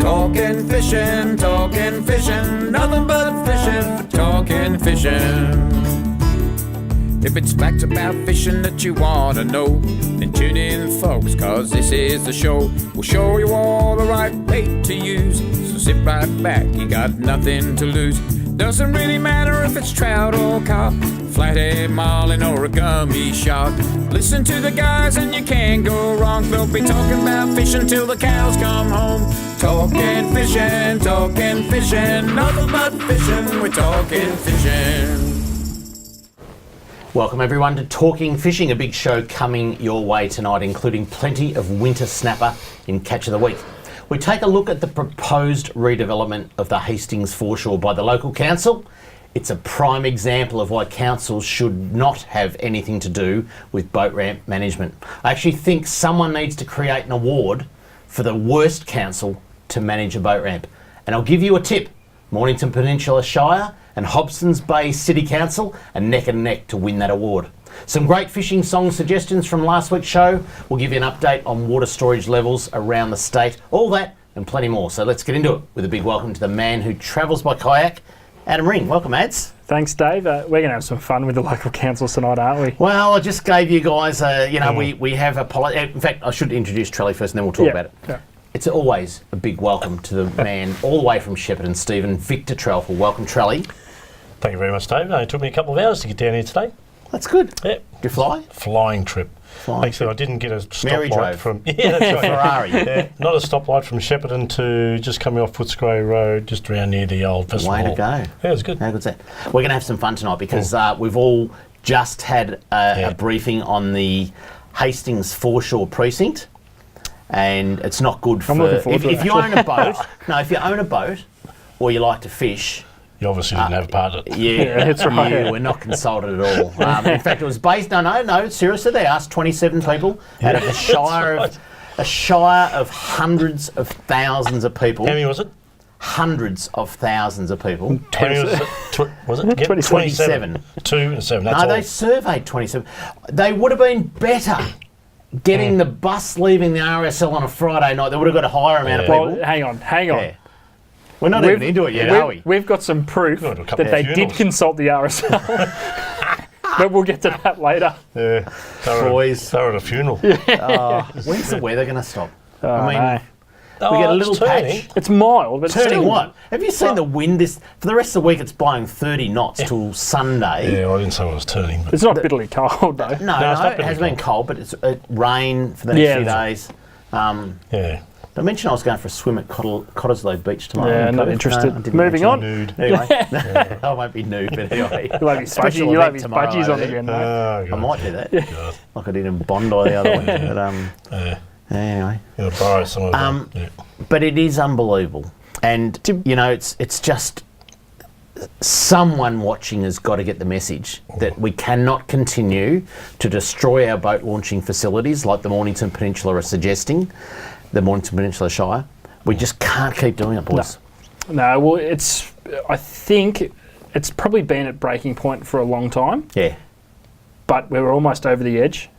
Talking fishing, nothing but fishing, talking fishing. If it's facts about fishing that you want to know, then tune in, folks, cause this is the show. We'll show you all the right bait to use, so sit right back, you got nothing to lose. Doesn't really matter if it's trout or carp, flathead, marlin or a gummy shark. Listen to the guys and you can't go wrong. They'll be talking about fishing till the cows come home. Talking fishing, nothing but fishing, we're talking fishing. Welcome everyone to Talking Fishing, a big show coming your way tonight, including plenty of winter snapper in Catch of the Week. We take a look at the proposed redevelopment of the Hastings Foreshore by the local council. It's a prime example of why councils should not have anything to do with boat ramp management. I actually think someone needs to create an award for the worst council to manage a boat ramp. And I'll give you a tip. Mornington Peninsula Shire and Hobsons Bay City Council are neck and neck to win that award. Some great fishing song suggestions from last week's show. We'll give you an update on water storage levels around the state. All that and plenty more. So let's get into it with a big welcome to the man who travels by kayak, Adam Ring. Welcome, Ads. Thanks, Dave. We're going to have some fun with the local councils tonight, aren't we? Well, I just gave you guys, we have a... In fact, I should introduce Trelly first and then we'll talk about it. Yeah. It's always a big welcome to the man all the way from Shepparton, Stephen, Victor Trelful. Welcome, Trelly. Thank you very much, Dave. It took me a couple of hours to get down here today. That's good. Yeah. Did you fly? Flying trip. Actually, I didn't get a stoplight from... Yeah, that's right. Ferrari. Yeah, not a stoplight from Shepparton to just coming off Footscray Road, just around near the old festival hall. Way to go. Yeah, it was good. How good's that? We're going to have some fun tonight because we've all just had a briefing on the Hastings Foreshore precinct. And it's not good for... If you own a boat... No, if you own a boat or you like to fish... You obviously didn't have a part of it. Yeah, that's right. You were not consulted at all. In fact, it was based... No, seriously, they asked 27 people out of a shire of hundreds of thousands of people. How many was it? Hundreds of thousands of people. How many was it? Was it? 27. 2 and 7, that's all. No, they surveyed 27. They would have been better getting the bus leaving the RSL on a Friday night. They would have got a higher amount of people. Well, hang on. Yeah. We're not even into it yet, are we? We've got some proof that they did consult the RSL. But we'll get to that later. Yeah. Boys. They were at a funeral. When's the weather going to stop? We get a little patch. It's mild, but turning what? Have you seen the wind? For the rest of the week, it's blowing 30 knots till Sunday. Yeah, I didn't say it was turning. But it's not bitterly cold, though. No, it has been cold, but it's rain for the next few days. Yeah. I mentioned I was going for a swim at Cottesloe Beach tomorrow. Yeah, not interested. No, moving on. Nude. Anyway, I won't be nude, but anyway. You'll have his budgies on again, mate. I might do that. Yeah. Like I did in Bondi the other week. But, anyway. You'll borrow some of them. But it is unbelievable. And, it's just... Someone watching has got to get the message that we cannot continue to destroy our boat launching facilities like the Mornington Peninsula are suggesting, the Mornington Peninsula Shire. We just can't keep doing it, boys. No, well, I think it's probably been at breaking point for a long time. Yeah. But we're almost over the edge.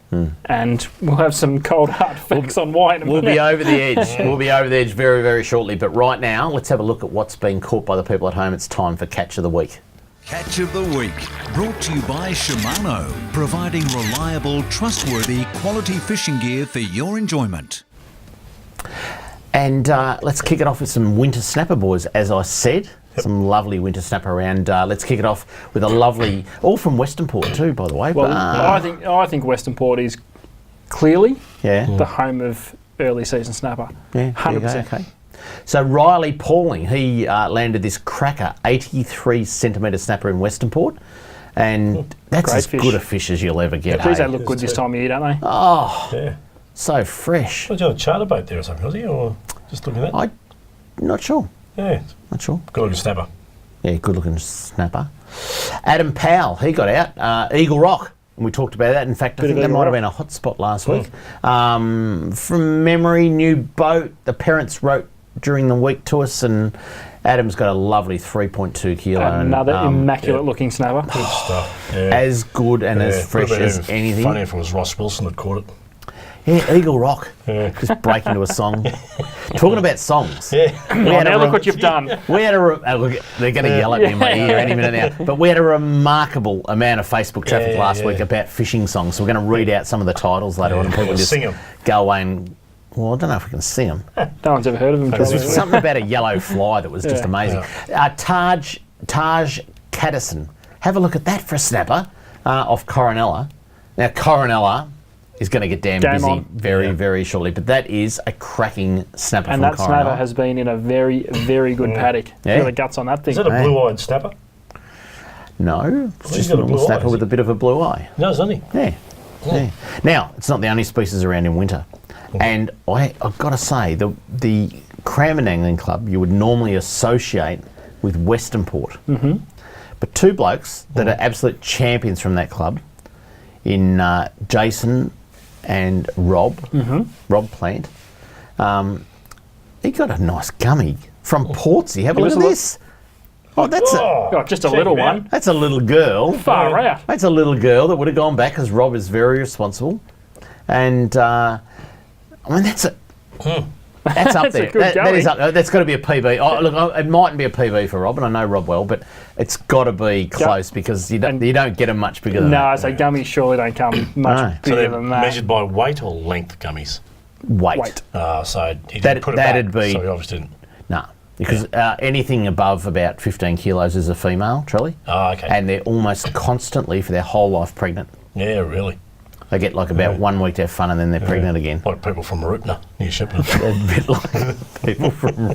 And we'll have some cold hard facts on why in a minute. We'll be over the edge. We'll be over the edge very, very shortly. But right now, let's have a look at what's being caught by the people at home. It's time for Catch of the Week. Catch of the Week, brought to you by Shimano, providing reliable, trustworthy, quality fishing gear for your enjoyment. And let's kick it off with some winter snapper, boys, as I said. Some lovely winter snapper around. Let's kick it off with a lovely, all from Western Port too, by the way. Well, I think Western Port is clearly the home of early season snapper. Yeah, 100%. Okay. So Riley Pauling, he landed this cracker 83 centimetre snapper in Western Port, and that's as good a fish as you'll ever get. Geez, they look good this time of year, don't they? Oh, so fresh. Was you on a charter boat there or something, was he, or just looking at that? I'm not sure. Yeah. Not sure. Good looking snapper. Yeah, good looking snapper. Adam Powell, he got out. Eagle Rock. And we talked about that. In fact, I think that might have been a hot spot last week. From memory, new boat. The parents wrote during the week to us, and Adam's got a lovely 3.2 kilo. Another immaculate looking snapper. Good stuff. Yeah. As good and as fresh as anything. Funny if it was Ross Wilson that caught it. Yeah, Eagle Rock. Yeah. Just break into a song. Talking about songs. Yeah. Now look what you've done. We had look, they're going to yell at me in my ear any minute now. But we had a remarkable amount of Facebook traffic last week about fishing songs. So we're going to read out some of the titles later on, and people just sing them. go away and. Well, I don't know if we can sing them. No one's ever heard of him. There's something about a yellow fly that was just amazing. Taj Caddison. Have a look at that for a snapper off Coronella. Now, Coronella is going to get damn Game busy on. very shortly, but that is a cracking snapper And from that Coronella. snapper has been in a very good paddock. Yeah. Look at the guts on that thing. Is that a blue-eyed snapper? No, it's he's just a got a normal blue eye, snapper has with he? a bit of a blue eye. No, doesn't he? Yeah. Yeah. Now, it's not the only species around in winter. And I've got to say, the Cranbourne Angling Club you would normally associate with Western Port. Mm-hmm. But two blokes that are absolute champions from that club, in Jason and Rob, Rob Plant, he got a nice gummy from Portsea. Have a look at this. Oh, that's just a little one. that's a little girl. Far out. That's a little girl that would have gone back because Rob is very responsible. And, I mean, that's up That's there. a good That is going. up. That's got to be a PB. Oh, look, it mightn't be a PB for Rob, and I know Rob well, but it's got to be close because you don't get them much bigger than No, that. so gummies surely don't come much So bigger they're than that. measured by weight or length gummies? Weight. So he didn't put it that'd back, be- so he obviously didn't. No. Because anything above about 15 kilos is a female, Trelly. Oh, okay. And they're almost constantly, for their whole life, pregnant. Yeah, really. They get like about 1 week to have fun and then they're pregnant again. Like people from Marupna, near Shepparton. A bit like people from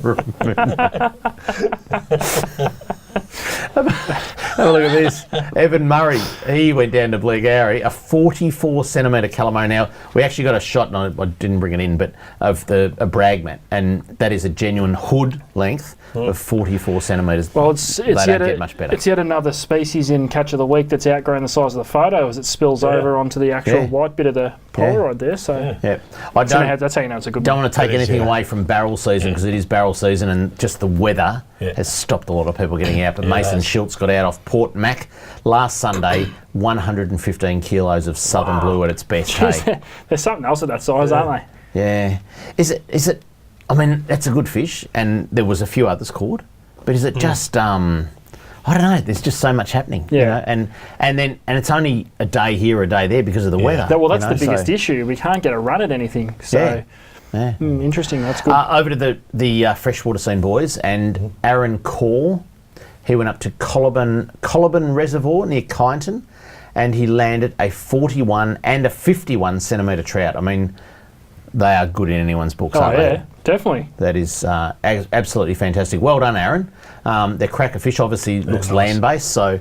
Have a look at this. Evan Murray, he went down to Bleagarry, a 44 centimetre calamo. Now, we actually got a shot, and I didn't bring it in, but of a brag mat, and that is a genuine hood length of 44 centimetres. Well, it's they yet don't get much better. It's yet another species in Catch of the Week that's outgrown the size of the photo as it spills over onto the actual white bit of the Polaroid there. So Yeah, I that's how you know it's a good don't one. want to take It is, anything yeah. away from barrel season because it is barrel season, and just the weather has stopped a lot of people getting out. But Mason Schultz got out off Port Mac last Sunday, 115 kilos of southern blue at its best. Hey? There's something else at that size, aren't they? Yeah. Is it? I mean, that's a good fish, and there was a few others caught. But is it just? I don't know. There's just so much happening. Yeah. You know? And it's only a day here, a day there because of the weather. That's you know, the biggest so- issue. We can't get a run at anything. So interesting. That's good. Over to the freshwater scene, boys, and Aaron Core. He went up to Colibin Reservoir near Kyneton, and he landed a 41 and a 51 centimetre trout. I mean, they are good in anyone's books, aren't they? Definitely. That is absolutely fantastic. Well done, Aaron. Their cracker fish obviously looks land-based, so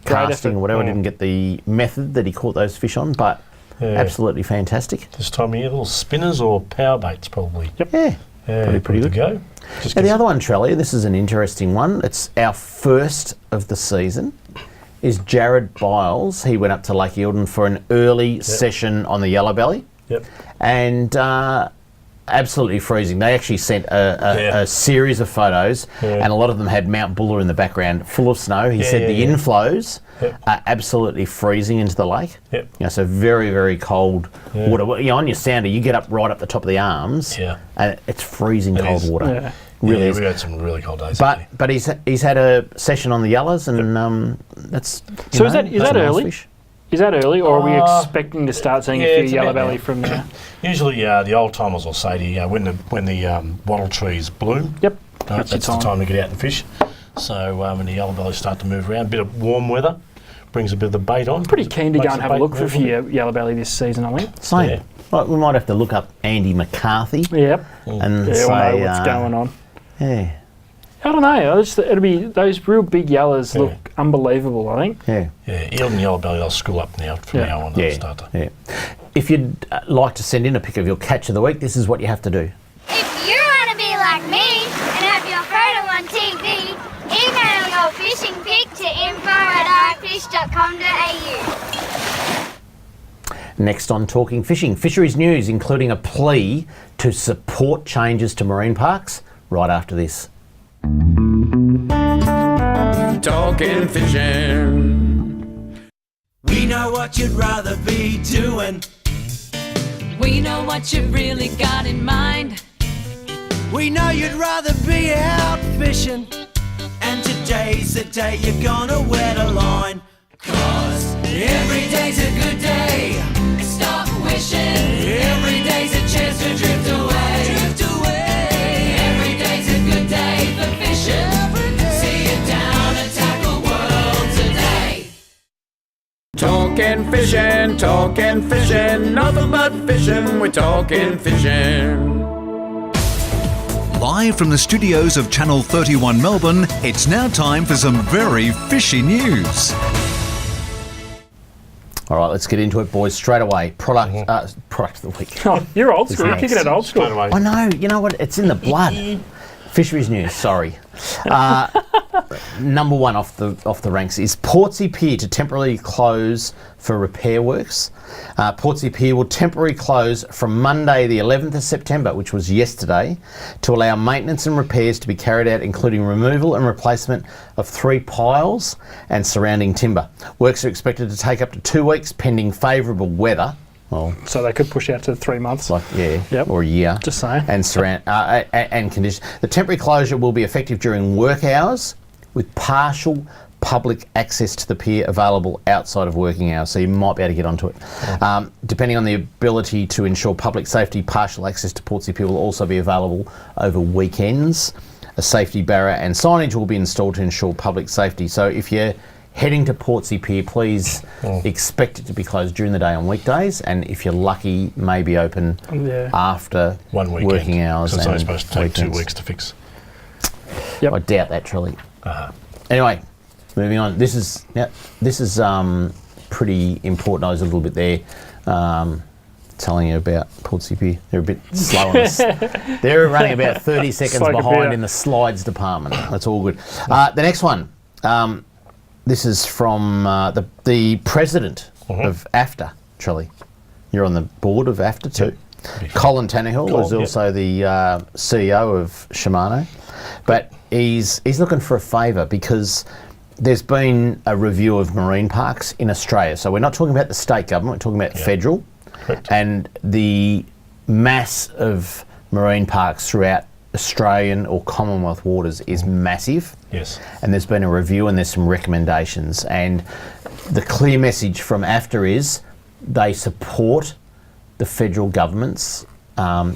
casting or whatever didn't get the method that he caught those fish on, but absolutely fantastic. This time of year, little spinners or power baits probably. Yeah, pretty to good. go. Just Now, the other one, Trelly, this is an interesting one. It's our first of the season, is Jared Biles. He went up to Lake Eildon for an early session on the yellow belly. Yep. And absolutely freezing. They actually sent a series of photos, and a lot of them had Mount Buller in the background, full of snow. He said the inflows are absolutely freezing into the lake. Yep. You know, so very, very cold water. Well, you know, on your sounder, you get up right up the top of the arms, and it's freezing cold water. Yeah. Really is. We had some really cold days. But he's had a session on the yellows, and that's So is that that's a nice early? fish. Is that early, or are we expecting to start seeing a it's few yellow about belly now. from there? Usually, the old timers will say to you, when the wattle trees bloom, Yep. that's the time to get out and fish. So when the yellow bellies start to move around, a bit of warm weather brings a bit of the bait on. Pretty keen to go Makes and the have a bait look for a move, few yellow belly this season, I think. Same. Yeah. Well, we might have to look up Andy McCarthy Yep. and Yeah, say, we'll know what's going on. Yeah, I don't know. It'll be those real big yellows look unbelievable, I think. yeah, Yeah, Eildon yellow belly, they'll school up now from now on. They'll start to. yeah. If you'd like to send in a pic of your catch of the week, this is what you have to do. If you want to be like me and have your photo on TV, email your fishing pic to info@ifish.com.au. Next on Talking Fishing, Fisheries news, including a plea to support changes to marine parks, right after this. Talking fishing. We know what you'd rather be doing. We know what you've really got in mind. We know you'd rather be out fishing, and today's the day you're gonna wet a line. 'Cause every day's a good day. Stop wishing. Every day's a chance to drift away. Drift away. Every day's a good day for fishing. See it down and tackle world today. Talking fishing, nothing but fishing. We're talking fishing. Live from the studios of Channel 31 Melbourne, it's now time for some very fishy news. All right, let's get into it, boys, straight away. Product of the week. Oh, you're old school. You're next? kicking it old school. Straight away. I know, you know what? It's in the blood. Fisheries news, sorry. Number one off the ranks is Portsea Pier to temporarily close for repair works. Portsea Pier will temporarily close from Monday the 11th of September, which was yesterday, to allow maintenance and repairs to be carried out, including removal and replacement of 3 piles and surrounding timber. Works are expected to take up to 2 weeks pending favourable weather. Well, So they could push out to 3 months. like Yep. or a year. Just saying. And and conditions. The temporary closure will be effective during work hours, with partial public access to the pier available outside of working hours. So you might be able to get onto it. Depending on the ability to ensure public safety, partial access to Portsea Pier will also be available over weekends. A safety barrier and signage will be installed to ensure public safety. So if you're heading to Portsea Pier, please expect it to be closed during the day on weekdays, and if you're lucky, maybe open after 1 weekend. working hours. So it's and only supposed to take 2 weekends. weeks to fix. Yep. I doubt that, truly. Anyway, moving on. This is pretty important. I was a little bit there telling you about Portsea Pier. They're a bit slow on us. They're running about 30 seconds Like a behind beer. in the slides department. That's all good. The next one. This is from the president of AFTA, Trilly. You're on the board of AFTA too. Colin Tannehill is also the CEO of Shimano. But he's looking for a favour because there's been a review of marine parks in Australia. So we're not talking about the state government, we're talking about federal. Correct. And the mass of marine parks throughout Australian or Commonwealth waters is massive. Yes. And there's been a review and there's some recommendations. And the clear message from AFTA is they support the federal government's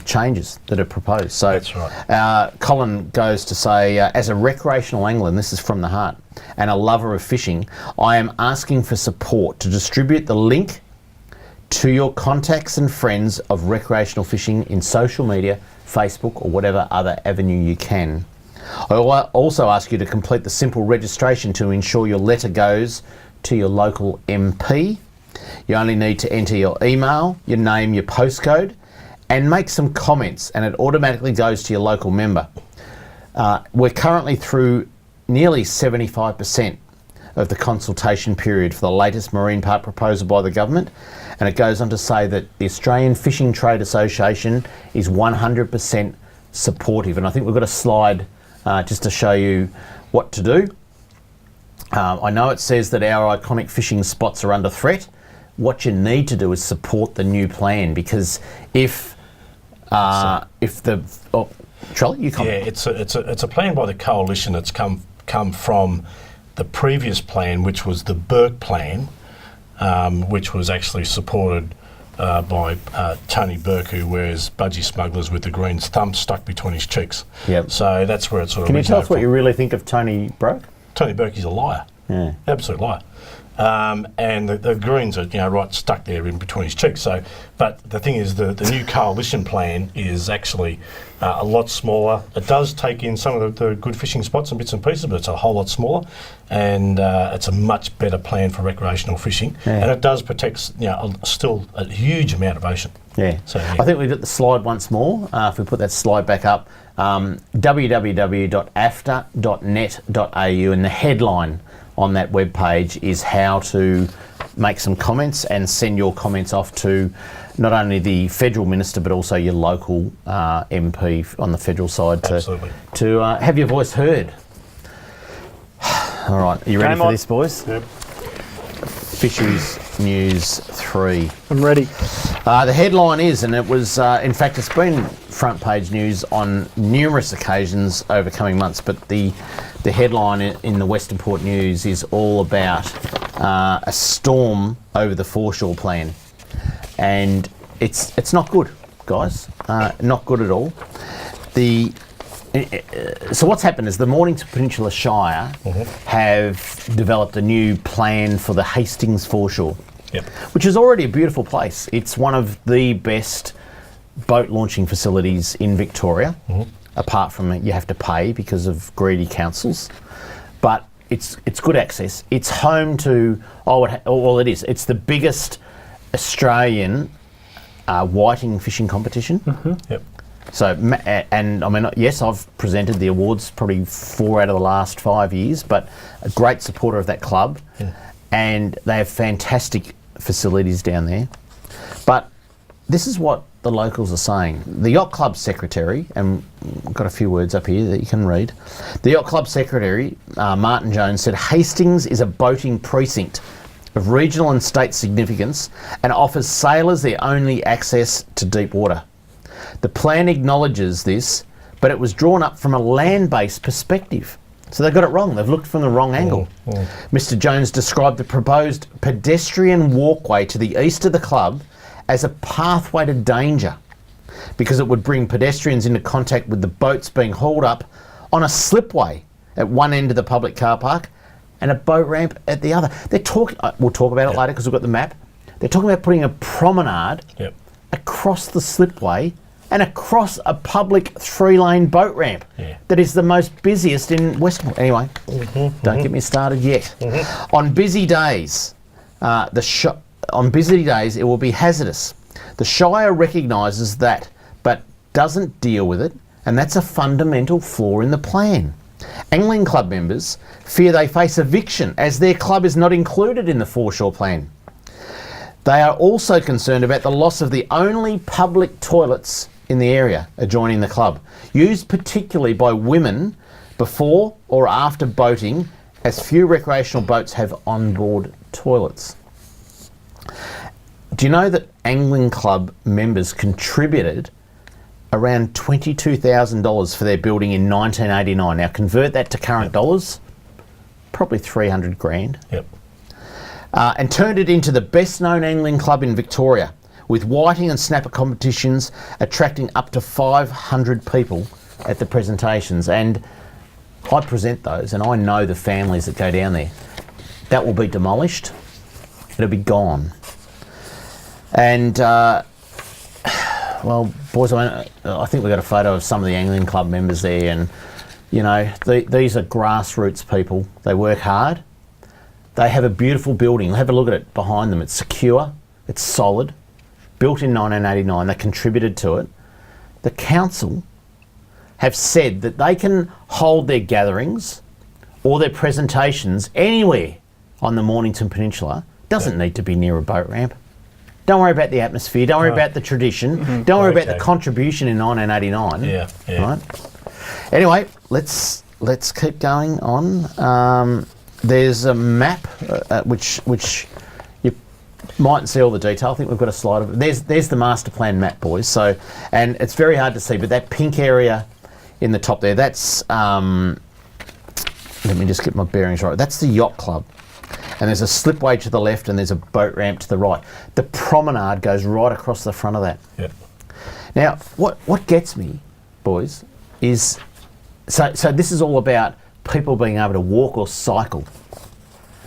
changes that are proposed. So That's right. Colin goes to say, as a recreational angler, and this is from the heart, and a lover of fishing, I am asking for support to distribute the link to your contacts and friends of recreational fishing in social media, Facebook, or whatever other avenue you can. I also ask you to complete the simple registration to ensure your letter goes to your local MP. You only need to enter your email, your name, your postcode, and make some comments, and it automatically goes to your local member. We're currently through nearly 75% of the consultation period for the latest marine park proposal by the government, and it goes on to say that the Australian Fishing Trade Association is 100% supportive. And I think we've got a slide just to show you what to do. I know it says that our iconic fishing spots are under threat. What you need to do is support the new plan, because if the Charlie, you come. Yeah, it's a plan by the coalition that's come from the previous plan, which was the Burke plan, which was actually supported by Tony Burke, who wears budgie smugglers with the green thumb stuck between his cheeks. Yep. So that's where it sort of. Can you tell us what originated you really think of Tony Burke? Tony Burke is a liar. Yeah. Absolute liar. And the greens are right stuck there in between his cheeks. So, but the thing is, the new coalition plan is actually a lot smaller. It does take in some of the good fishing spots and bits and pieces, but it's a whole lot smaller, and it's a much better plan for recreational fishing. Yeah. And it does protect still a huge amount of ocean. Yeah. So, yeah. I think we've got the slide once more. If we put that slide back up, www.afta.net.au, and the headline on that webpage is how to make some comments and send your comments off to not only the federal minister but also your local MP on the federal side to have your voice heard. All right, are you ready Game for on. this, boys? Yep. Fisheries News 3. I'm ready. The headline is, and it was, in fact, it's been front page news on numerous occasions over coming months, but the headline in the Western Port News is all about a storm over the foreshore plan. And it's not good, guys. Not good at all. So what's happened is the Mornington Peninsula Shire have developed a new plan for the Hastings Foreshore, which is already a beautiful place. It's one of the best boat launching facilities in Victoria, apart from you have to pay because of greedy councils. But it's good access. It's home to, it's the biggest Australian whiting fishing competition. So, and I mean, yes, I've presented the awards probably 4 out of the last 5 years, but a great supporter of that club, and they have fantastic facilities down there. But this is what the locals are saying. The Yacht Club Secretary, and I've got a few words up here that you can read. The Yacht Club Secretary, Martin Jones, said Hastings is a boating precinct of regional and state significance and offers sailors their only access to deep water. The plan acknowledges this, but it was drawn up from a land-based perspective. So they got it wrong. They've looked from the wrong angle. Mr. Jones described the proposed pedestrian walkway to the east of the club as a pathway to danger because it would bring pedestrians into contact with the boats being hauled up on a slipway at one end of the public car park and a boat ramp at the other. They're talking, we'll talk about it later because we've got the map. They're talking about putting a promenade across the slipway and across a public 3-lane boat ramp that is the most busiest in Western. Anyway, don't get me started yet. On busy days, it will be hazardous. The Shire recognises that, but doesn't deal with it, and that's a fundamental flaw in the plan. Angling club members fear they face eviction as their club is not included in the foreshore plan. They are also concerned about the loss of the only public toilets in the area adjoining the club, used particularly by women before or after boating, as few recreational boats have onboard toilets. Do you know that angling club members contributed around $22,000 for their building in 1989? Now convert that to current dollars, probably 300 grand. And turned it into the best known angling club in Victoria, with whiting and snapper competitions attracting up to 500 people at the presentations. And I present those and I know the families that go down there. That will be demolished. It'll be gone. And well, boys, I think we've got a photo of some of the angling club members there, and you know, these are grassroots people. They work hard. They have a beautiful building. Have a look at it behind them. It's secure. It's solid. Built in 1989. They contributed to it. The council have said that they can hold their gatherings or their presentations anywhere on the Mornington Peninsula. Doesn't need to be near a boat ramp. Don't worry about the atmosphere. Don't worry about the tradition. Don't worry about the contribution in 1989. Right? Anyway, let's keep going on. There's a map which you mightn't see all the detail. I think we've got a slide of it. There's the master plan map, boys. So, and it's very hard to see, but that pink area in the top there, that's let me just get my bearings right. That's the yacht club. And there's a slipway to the left and there's a boat ramp to the right. The promenade goes right across the front of that. Now, what gets me, boys, is so this is all about people being able to walk or cycle.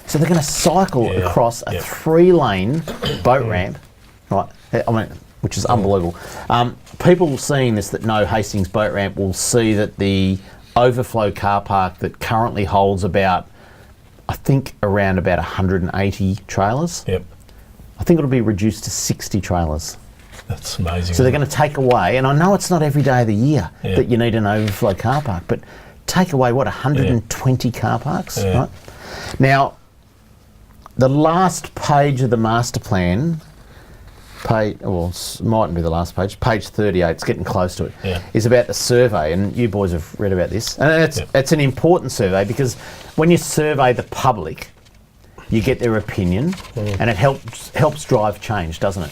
So they're going to cycle across a 3-lane boat ramp, right? I mean, which is unbelievable. People seeing this that know Hastings boat ramp will see that the overflow car park that currently holds about, I think, around about 180 trailers. I think it'll be reduced to 60 trailers. That's amazing. So they're going to take away, and I know it's not every day of the year that you need an overflow car park, but take away, 120 car parks, right? Now, the last page of the master plan, mightn't be the last page, page 38, it's getting close to it, is about the survey, and you boys have read about this. And it's an important survey because when you survey the public, you get their opinion, and it helps drive change, doesn't it?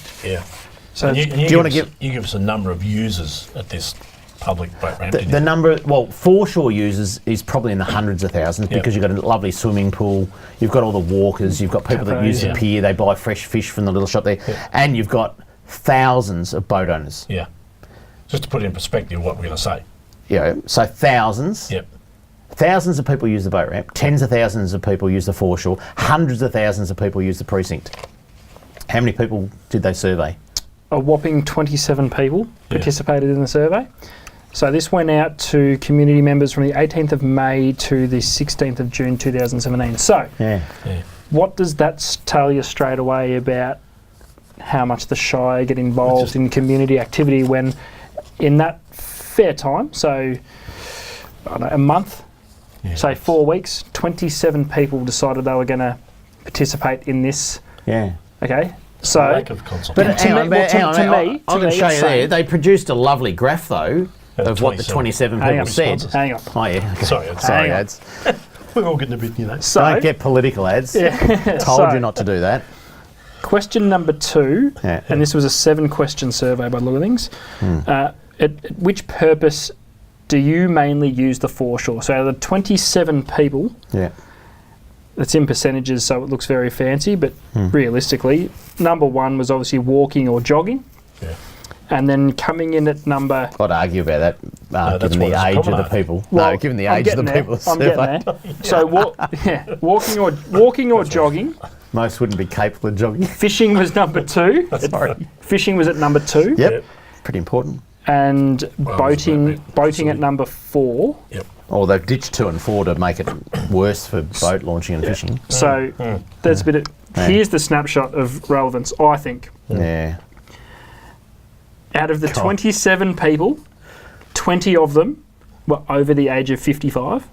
So And do you want to give you give us a number of users at this public boat ramp? the number? Well, foreshore users is probably in the hundreds of thousands because you've got a lovely swimming pool. You've got all the walkers. You've got people that use the pier. They buy fresh fish from the little shop there, and you've got thousands of boat owners. Yeah. Just to put it in perspective, what we're going to say. Yeah. So thousands. Yep. Thousands of people use the boat ramp. Tens of thousands of people use the foreshore. Hundreds of thousands of people use the precinct. How many people did they survey? A whopping 27 people participated in the survey. So this went out to community members from the 18th of May to the 16th of June 2017. So what does that tell you straight away about how much the Shire get involved in community activity when in that fair time, so I don't know, a month, say 4 weeks, 27 people decided they were going to participate in this. Yeah. Okay. So, Lack of consultation. But hang on, I'm going to show you there. saying- They produced a lovely graph, though, of what the 27 Hang people on, said. Hang on. Oh, yeah. Okay. Sorry, Sorry, hang on. ads. We're all getting a bit, So, Don't get political ads. Told So- you not to do that. question number 2, Yeah. and this was a 7-question survey by the look of things. At which purpose do you mainly use the foreshore? So out of the 27 people, Yeah. it's in percentages, so it looks very fancy, but realistically, number 1 was obviously walking or jogging. Yeah. And then coming in at number... I'd argue about that, that's given why the it's a age of the promenade. people. Well, no, given the I'm age of the getting people there. I'm getting surveyed. there. So walking or jogging. Most wouldn't be capable of jogging. Fishing was number 2. Sorry. Fishing was at number 2. Yep. Pretty important. And boating Absolutely. at number 4. Yep. Or they've ditched 2 and 4 to make it worse for boat launching and fishing. So there's a bit of... Here's the snapshot of relevance, I think. Yeah. Out of the 27 people, 20 of them were over the age of 55.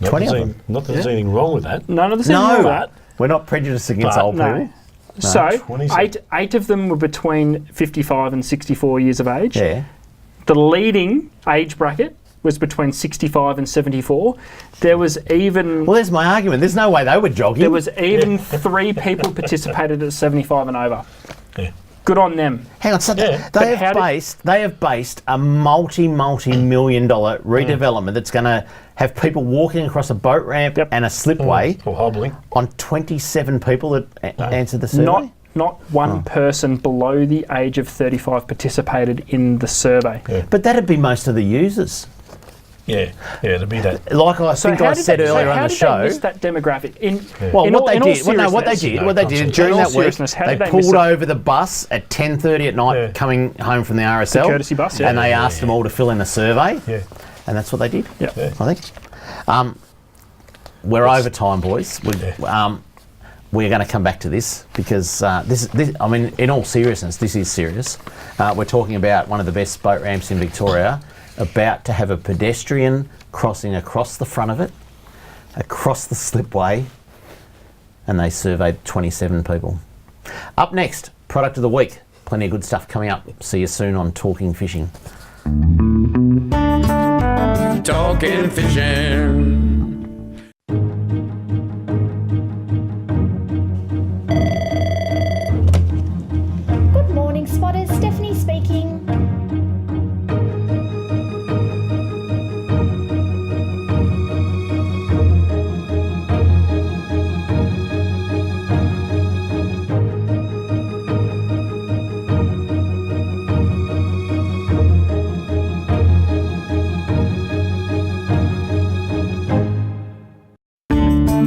20 of them. Not that there's anything wrong with that. None of the wrong with that. We're not prejudiced against But old No. people. So 27. eight of them were between 55 and 64 years of age. Yeah. The leading age bracket was between 65 and 74. There was even... Well, there's my argument. There's no way they were jogging. There was even 3 people participated at 75 and over. Yeah. Good on them. Hang on, so Yeah. they how have based a multi-million dollar redevelopment that's going to have people walking across a boat ramp and a slipway Or hobbling. on 27 people that answered the survey. Not one person below the age of 35 participated in the survey. Yeah. But that'd be most of the users. Yeah. Yeah, to be that. Like I think I said earlier on the How did show. they miss that demographic? Well, in what all- they in all did, well, no, what they seriousness- did, what they did In during all that week, seriousness, how they did they miss pulled it? over the bus at 10:30 at night, Yeah. coming home from the RSL, The courtesy bus, yeah. and they asked them all to fill in a survey, Yeah. and that's what they did. Yeah. I think. We're over time, boys. We're going to come back to this because this. I mean, in all seriousness, this is serious. We're talking about one of the best boat ramps in Victoria, about to have a pedestrian crossing across the front of it, across the slipway, and they surveyed 27 people. Up next, product of the week. Plenty of good stuff coming up. See you soon on Talking Fishing. Talking fishing. Good morning, spotters. Stephanie speaking.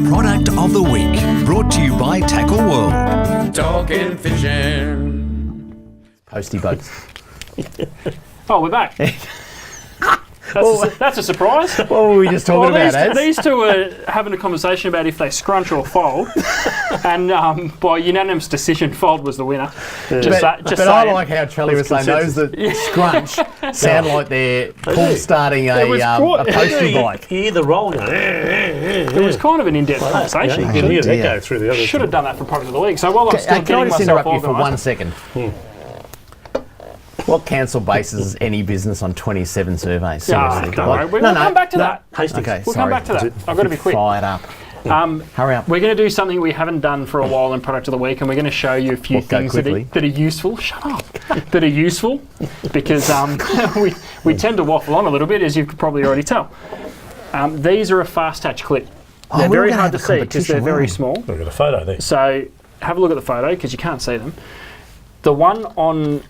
Product of the week, brought to you by Tackle World. Talking fishing. Postie boats. Oh, we're back. That's a surprise. What were we just talking about, Az? These two were having a conversation about if they scrunch or fold, and by unanimous decision, fold was the winner. But I like how Charlie was saying those that scrunch sound like they're pull starting a postie bike. Hear the roll. It was kind of an in-depth conversation. You can hear that dear. go through the other. Should have done that for product of the week. So while I'm still Can I getting just myself interrupt you for 1 organised, second? What council bases any business on 27 surveys? Seriously. don't worry. We'll come back to that. Hastings. Okay, We'll sorry. come back to that. I've got to be quick. Fired up. Hurry up. We're going to do something we haven't done for a while in Product of the Week, and we're going to show you a few Well, go things that quickly. are useful. Shut up. That are useful, because we tend to waffle on a little bit, as you could probably already tell. These are a fast hatch clip. They're we were very gonna hard have to a see because they're competition, very weren't small. Look at the photo there. So have a look at the photo because you can't see them. The one on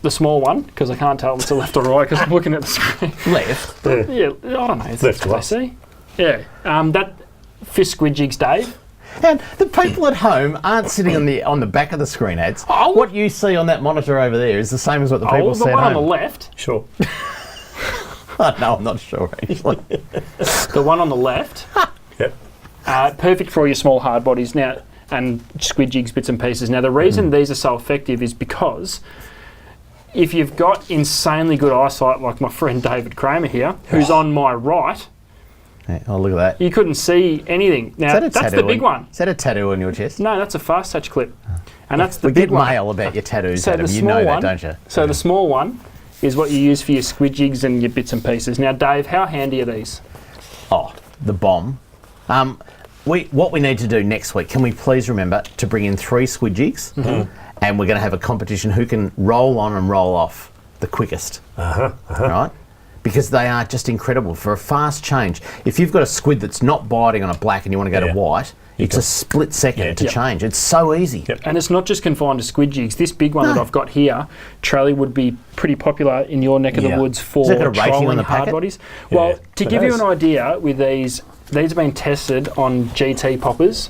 the small one, because I can't tell if it's the left or right because I'm looking at the screen. Left. Yeah, I don't know. Left to I us. see. Yeah, that fish squid jigs, Dave. And the people at home aren't sitting on the back of the screen ads. Oh. What you see on that monitor over there is the same as what the people The see at one on home. the left. Sure. No, I'm not sure actually. The one on the left. Yep. Perfect for all your small hard bodies now, and squid jigs, bits and pieces. Now, the reason these are so effective is because if you've got insanely good eyesight, like my friend David Kramer here, who's on my right, Yeah, oh, look at that. you couldn't see anything. Now, Is that a that's tattoo the big on- one. Is that a tattoo on your chest? No, that's a fast touch clip. And that's the We big get one. mail about your tattoos, So Adam. the You small know one, that, don't you? So the small one is what you use for your squid jigs and your bits and pieces. Now, Dave, how handy are these? Oh, the bomb. What we need to do next week, can we please remember to bring in 3 squid jigs, and we're going to have a competition who can roll on and roll off the quickest. Right? Because they are just incredible for a fast change. If you've got a squid that's not biting on a black and you want to go to white, it's a split second to change. It's so easy. Yep. And it's not just confined to squid jigs. This big one that I've got here, Trelly, would be pretty popular in your neck of the woods for Has it got a rating on trolling the hard packet? bodies. Well, to it give you has. an idea, with these have been tested on GT poppers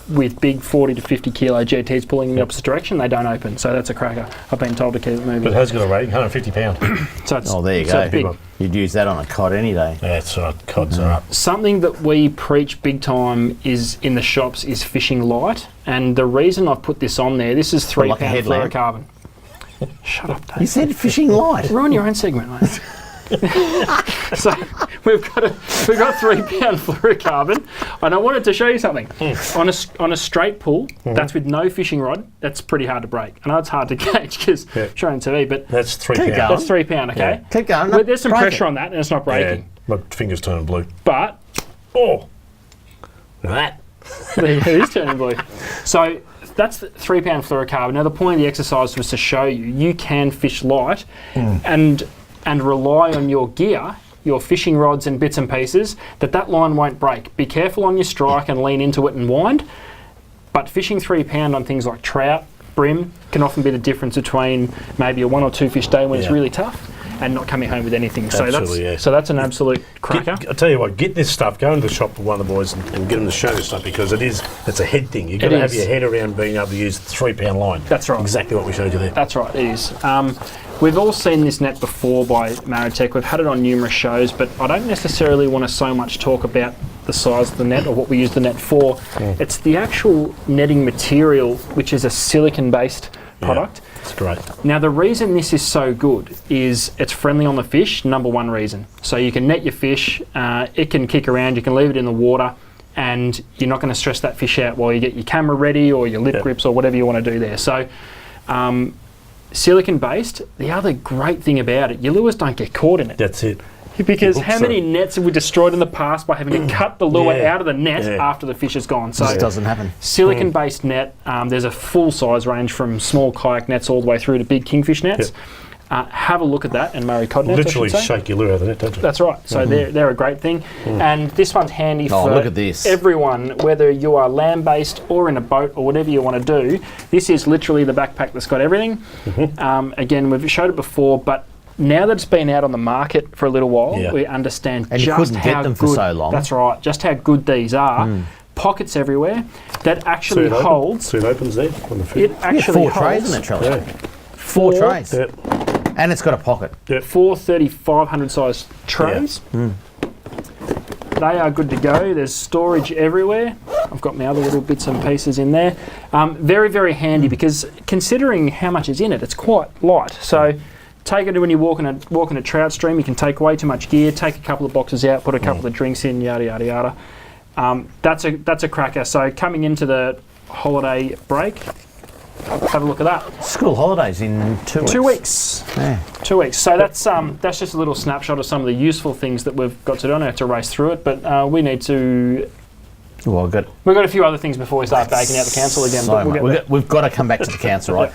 with big 40 to 50 kilo GTs pulling in the opposite direction. They don't open, so that's a cracker. I've been told to keep it moving. But it has got a rating, £150. So it's, Oh, there you so go. it's big. You'd use that on a cod any day. That's right, cods are up. Something that we preach big time is in the shops is fishing light, and the reason I've put this on there, this is £3 like a headlamp? fluorocarbon. Shut up, Dave. You said fishing light. Ruin your own segment, mate. So we've got £3 fluorocarbon, and I wanted to show you something. On a straight pull, that's with no fishing rod. That's pretty hard to break. I know it's hard to gauge because showing TV, but That's £3. going. that's £3. Okay, Keep going. Well, there's some Break pressure it. on that, and it's not Yeah, breaking. my fingers turning blue. But That. it is turning blue. So that's the £3 fluorocarbon. Now the point of the exercise was to show you can fish light and rely on your gear, your fishing rods and bits and pieces, that line won't break. Be careful on your strike and lean into it and wind. But fishing £3 on things like trout, brim, can often be the difference between maybe a 1 or 2 fish day when it's really tough and not coming home with anything. So Absolutely, so that's an absolute cracker. I tell you what, get this stuff. Go into the shop with one of the boys and get them to show this stuff because it's a head thing. You've got to have is. your head around being able to use the £3 line. That's right. Exactly what we showed you there. That's right, it is. We've all seen this net before by Maritech. We've had it on numerous shows, but I don't necessarily want to so much talk about the size of the net or what we use the net for. It's the actual netting material, which is a silicon-based product. It's great. Now, the reason this is so good is it's friendly on the fish, number one reason. So you can net your fish, it can kick around, you can leave it in the water, and you're not going to stress that fish out while you get your camera ready or your lip grips or whatever you want to do there. So silicon based, the other great thing about it, your lures don't get caught in it. That's it. Because how many nets have we destroyed in the past by having to cut the lure out of the net after the fish is gone? So This doesn't happen. silicon based net, there's a full size range from small kayak nets all the way through to big kingfish nets. Have a look at that, and Murray cod nets, Literally I should say. shake your lure out of the net, don't you? That's right. So they're a great thing. And this one's handy for look at this. everyone, whether you are land-based or in a boat or whatever you want to do. This is literally the backpack that's got everything. Again, we've showed it before, but now that it's been out on the market for a little while, we understand And you just couldn't how get them good, for so long. That's right, just how good these are. Pockets everywhere. That actually holds. See it opens there on the food. It actually 4 trays holds in it, Trellis. Yeah. 4 trays. Yep. And it's got a pocket. 4 3500 size trays. They are good to go. There's storage everywhere. I've got my other little bits and pieces in there. Very, very handy because considering how much is in it, it's quite light. So take it when you're walking a trout stream. You can take way too much gear, take a couple of boxes out, put a couple of drinks in, yada, yada, yada. That's a cracker. So coming into the holiday break, have a look at that. School holidays in 2 weeks. 2 weeks. Yeah. 2 weeks. So that's just a little snapshot of some of the useful things that we've got to do. I don't have to race through it, but we need to Well, good. We've got a few other things before we start bagging out the council again. So but we'll much. get there. We've got to come back to the council, right?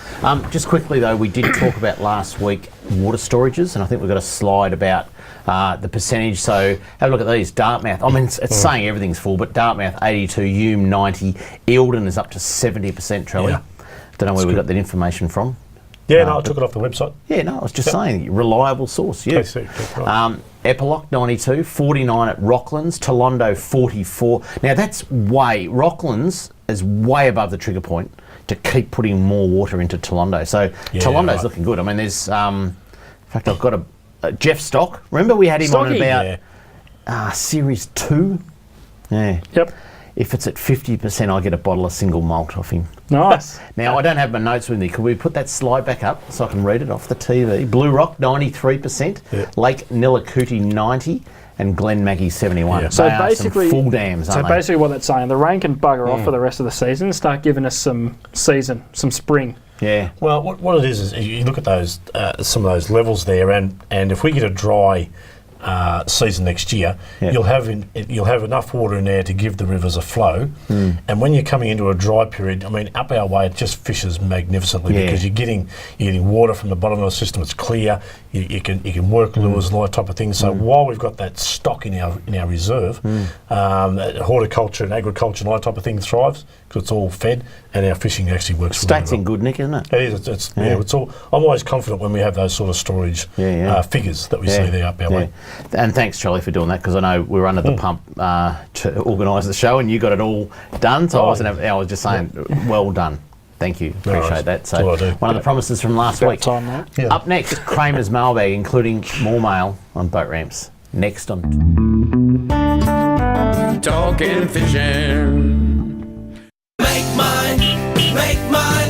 Just quickly though, we did talk about last week water storages, and I think we've got a slide about the percentage. So have a look at these. Dartmouth, I mean, it's saying everything's full, but Dartmouth 82, Hume 90, Eildon is up to 70%, Charlie. Yeah. Don't know where we got that information from. Yeah, no, I took it off the website. Yeah, no, I was just saying, reliable source, yeah. Right. Epiloc 92, 49 at Rocklands, Tolondo 44. Now that's Rocklands is way above the trigger point to keep putting more water into Tolondo. So Tolondo's looking good. I mean, there's, in fact, I've got a Jeff Stock. Remember we had him on about Series 2? Yeah. Yep. If it's at 50%, I get a bottle of single malt off him. Nice. Now, I don't have my notes with me. Could we put that slide back up so I can read it off the TV? Blue Rock, 93%. Lake Nillakuti, 90%. And Glen Maggie, 71%. Yeah. So they basically, are some full dams, aren't so basically what that's saying, the rain can bugger off for the rest of the season and start giving us some season, some spring. Yeah. Well, what it is you look at those some of those levels there, and if we get a dry season next year, you'll have enough water in there to give the rivers a flow. And when you're coming into a dry period, I mean, up our way it just fishes magnificently because you're getting water from the bottom of the system. It's clear. You can work lures and all that type of thing. So while we've got that stock in our reserve, horticulture and agriculture and all that type of thing thrives because it's all fed, and our fishing actually works. State's in good nick, isn't it? It is. It's all. I'm always confident when we have those sort of storage figures that we see there up our way. And thanks, Charlie, for doing that, because I know we were under the pump to organise the show, and you got it all done. So I was just saying, well done. Thank you. Appreciate that. So one of the promises from last week. Time, mate. Up next, Kramer's Mailbag, including more mail on boat ramps. Next on Talking fishing. Make mine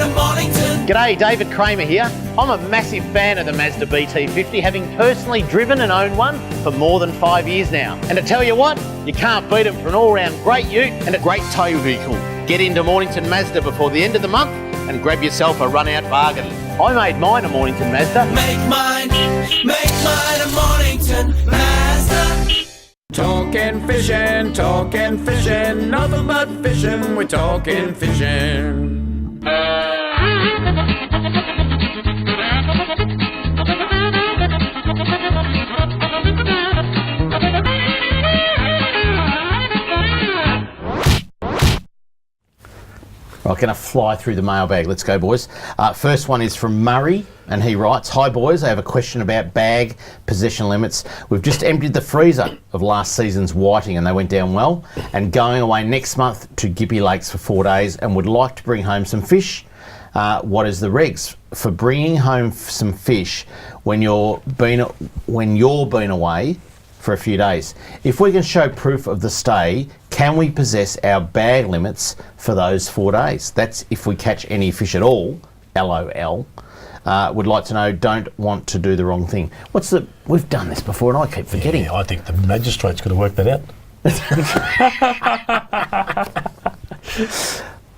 a Mornington. G'day, David Kramer here. I'm a massive fan of the Mazda BT50, having personally driven and owned one for more than 5 years now. And to tell you what, you can't beat them for an all-round great ute and a great tow vehicle. Get into Mornington Mazda before the end of the month and grab yourself a run-out bargain. I made mine a Mornington Mazda. Make mine a Mornington Mazda. Talking fishing, nothing but fishing, we're talking fishing. I'm going to fly through the mailbag. Let's go, boys. First one is from Murray, and he writes, "Hi, boys. I have a question about bag possession limits. We've just emptied the freezer of last season's whiting, and they went down well, and going away next month to Gippy Lakes for 4 days, and would like to bring home some fish. What is the regs for bringing home some fish when you're been away for a few days? If we can show proof of the stay, can we possess our bag limits for those 4 days? That's if we catch any fish at all. LOL. Would like to know, don't want to do the wrong thing." We've done this before and I keep forgetting. Yeah, I think the magistrate's got to work that out.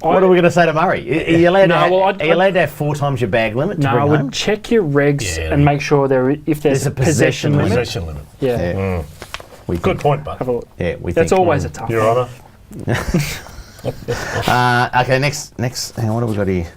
What are we going to say to Murray? Are you allowed, are you allowed to have 4 times your bag limit to No, I bring would home? check your regs and make sure if there's a possession limit. Possession limit. Yeah. Good point, bud. Have a look. Yeah, we That's think, always a tough Your one. Honour. Okay, next. Hang on, what have we got here?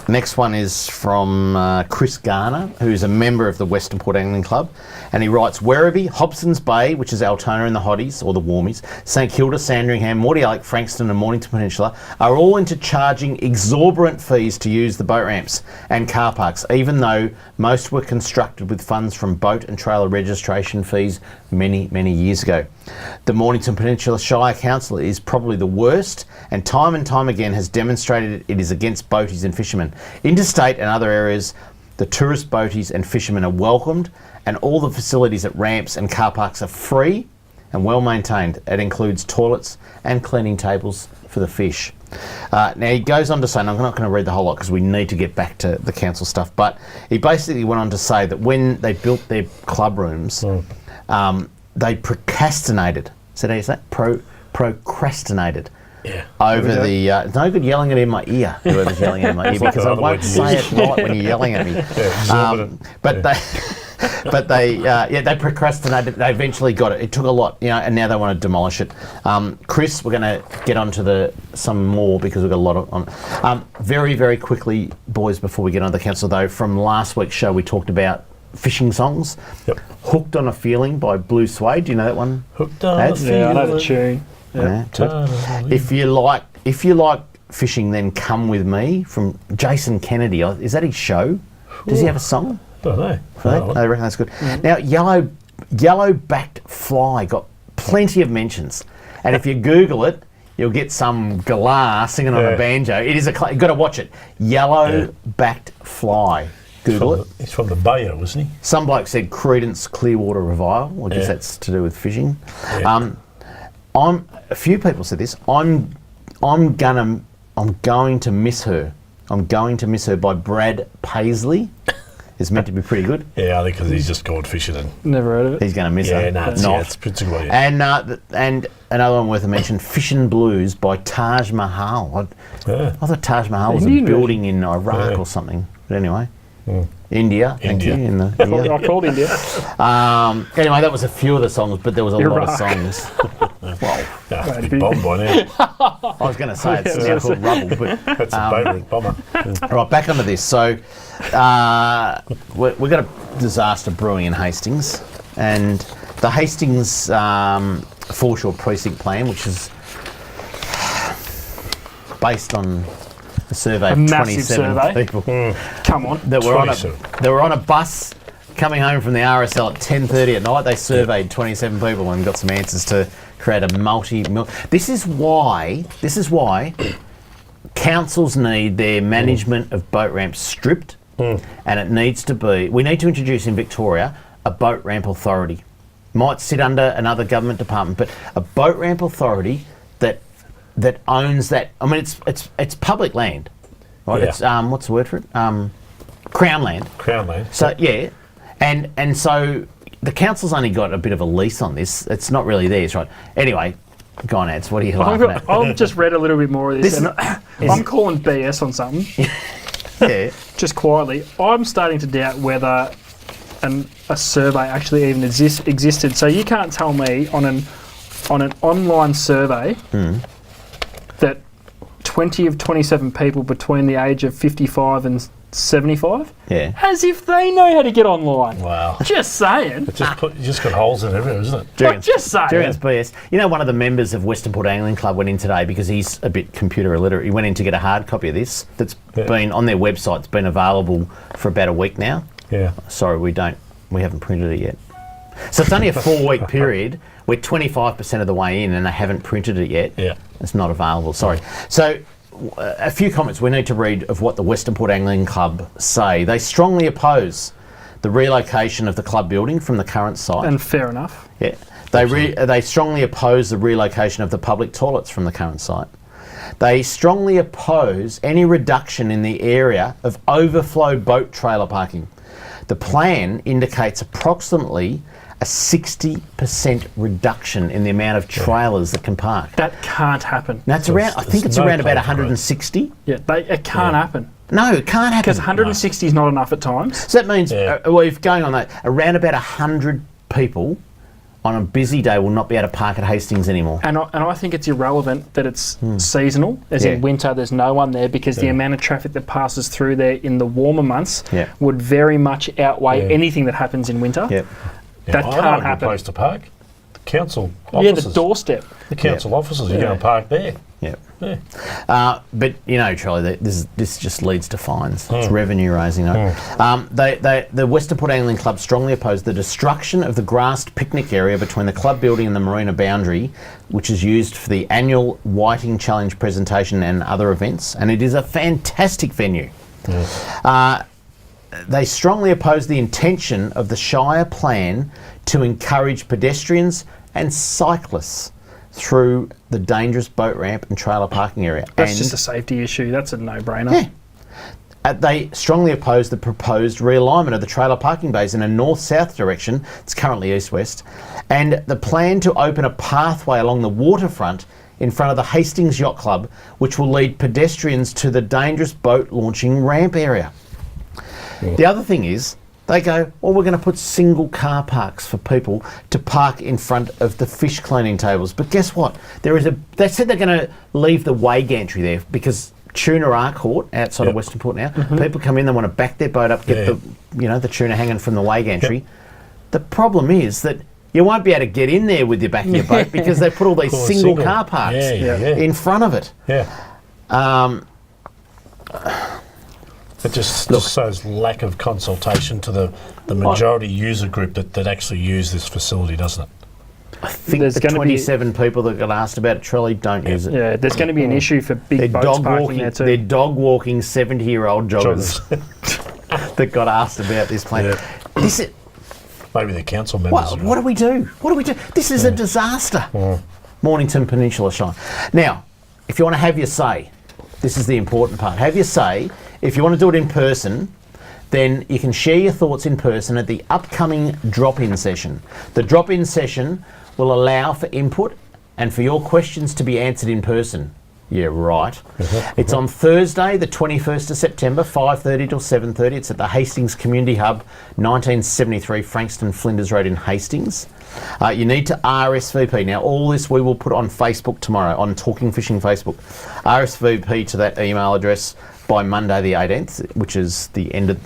Next one is from Chris Garner, who's a member of the Western Port Angling Club, and he writes, "Werribee, Hobsons Bay, which is Altona and the Hotties, or the Warmies, St Kilda, Sandringham, Mordialloc, Frankston and Mornington Peninsula are all into charging exorbitant fees to use the boat ramps and car parks, even though most were constructed with funds from boat and trailer registration fees many, many years ago. The Mornington Peninsula Shire Council is probably the worst, and time again has demonstrated it is against boaties and fishermen. Interstate and other areas, the tourist boaties and fishermen are welcomed, and all the facilities at ramps and car parks are free and well maintained. It includes toilets and cleaning tables for the fish." Now he goes on to say, and I'm not going to read the whole lot because we need to get back to the council stuff, but he basically went on to say that when they built their club rooms, they procrastinated. So how do you say? Procrastinated. Yeah. Over the... it's no good yelling it in my ear, whoever's yelling it in my ear, because I won't say it right when you're yelling at me. Yeah, but But they procrastinated. They eventually got it. It took a lot, and now they want to demolish it. Chris, we're going to get onto some more because we've got a lot on. Very, very quickly, boys, before we get on to the council, though, from last week's show, we talked about fishing songs. Yep. Hooked on a Feeling by Blue Suede. Do you know that one? Hooked on a Yeah, I know the tune. Yeah. If you like fishing, then Come With Me from Jason Kennedy. Is that his show? Does he have a song? I don't know. I reckon that's good. Now, Yellow-backed fly got plenty of mentions, and if you Google it, you'll get some galah singing on a banjo. It is you've got to watch it. Yellow-backed fly. Google it. He's from the Bayo, wasn't he? Some bloke said Credence Clearwater Revival. I guess that's to do with fishing. Yeah. A few people said this. I'm going to miss her. I'm going to miss her by Brad Paisley. It's meant to be pretty good. Yeah, I think because he's just gone fishing and Never heard of it. He's going to miss her. it's pretty good. Yeah. And another one worth a mention, Fishin' Blues by Taj Mahal. I thought Taj Mahal was a building in Iraq or something. But anyway, India. Thank you. I called India. Anyway, that was a few of the songs, but there was a lot of songs. It's a big bomb by now. I was going to say it's now called Rubble, but That's a Beirut bomber. Right, back onto this. So we've got a disaster brewing in Hastings, and the Hastings Foreshore Precinct Plan, which is based on a survey of massive 27 survey. people Come on. that were on a bus coming home from the RSL at 10:30 at night. They surveyed 27 people and got some answers to create a This is why councils need their management of boat ramps stripped, and it needs to be. We need to introduce in Victoria a boat ramp authority. Might sit under another government department, but a boat ramp authority that owns that. I mean, it's public land, right? Yeah. It's what's the word for it? Crown land. Crown land. So yeah, and so the council's only got a bit of a lease on this. It's not really theirs, right? Anyway, go on, Ads. What are you laughing at? I've just read a little bit more of this, and I'm calling BS on something. Yeah. Just quietly, I'm starting to doubt whether a survey actually even existed. So you can't tell me on an online survey that 20 of 27 people between the age of 55 and 75, as if they know how to get online. Wow. Just saying. You just got holes in everywhere, isn't it? Just saying. It's BS. You know, one of the members of Western Port Angling Club went in today because he's a bit computer illiterate. He went in to get a hard copy of this that's been on their website. It's been available for about a week now. Yeah. Sorry, we haven't printed it yet. So it's only a 4-week period. We're 25% of the way in and they haven't printed it yet. Yeah. It's not available, sorry. So a few comments we need to read of what the Western Port Angling Club say. They strongly oppose the relocation of the club building from the current site. And fair enough. Yeah. They strongly oppose the relocation of the public toilets from the current site. They strongly oppose any reduction in the area of overflow boat trailer parking. The plan indicates approximately a 60% reduction in the amount of trailers that can park. That can't happen. Now it's around. I think it's around about 160. Yeah, it can't happen. No, it can't happen. Because 160 is not enough at times. So that means we're going on that. Around about 100 people on a busy day will not be able to park at Hastings anymore. And I think it's irrelevant that it's seasonal, as in winter there's no one there, because the amount of traffic that passes through there in the warmer months would very much outweigh anything that happens in winter. Yep. That can't happen. Place to park. The council offices. Yeah, the doorstep. The council offices. You're going to park there. Yep. Yeah. But you know, Charlie, this just leads to fines. It's revenue raising. The Western Port Angling Club strongly oppose the destruction of the grassed picnic area between the club building and the marina boundary, which is used for the annual Whiting Challenge presentation and other events, and it is a fantastic venue. They strongly oppose the intention of the Shire plan to encourage pedestrians and cyclists through the dangerous boat ramp and trailer parking area. That's just a safety issue. That's a no-brainer. Yeah. They strongly oppose the proposed realignment of the trailer parking bays in a north-south direction. It's currently east-west. And the plan to open a pathway along the waterfront in front of the Hastings Yacht Club, which will lead pedestrians to the dangerous boat launching ramp area. The other thing is, They go, well, we're going to put single car parks for people to park in front of the fish cleaning tables. But guess what? They said they're going to leave the weigh gantry there because tuna are caught outside of Western Port now. People come in, they want to back their boat up, get the tuna hanging from the weigh gantry. The problem is that you won't be able to get in there with your back of your boat because they put all these single car parks in front of it. It just shows lack of consultation to the majority user group that actually use this facility, doesn't it? I think the 27 people that got asked about it, Trelly, don't use it. Yeah, there's going to be an issue for big boats parking there too. They're dog-walking 70-year-old joggers that got asked about this plan. This is, maybe the council members. What do we do? This is a disaster. Mornington Peninsula Shire. Now, if you want to have your say, this is the important part. Have your say. If you want to do it in person, then you can share your thoughts in person at the upcoming drop-in session. The drop-in session will allow for input and for your questions to be answered in person. Yeah, right. It's on Thursday, the 21st of September, 5:30 till 7:30. It's at the Hastings Community Hub, 1973 Frankston Flinders Road in Hastings. You need to RSVP. Now, all this we will put on Facebook tomorrow, on Talking Fishing Facebook. RSVP to that email address by Monday the 18th, which is the end of,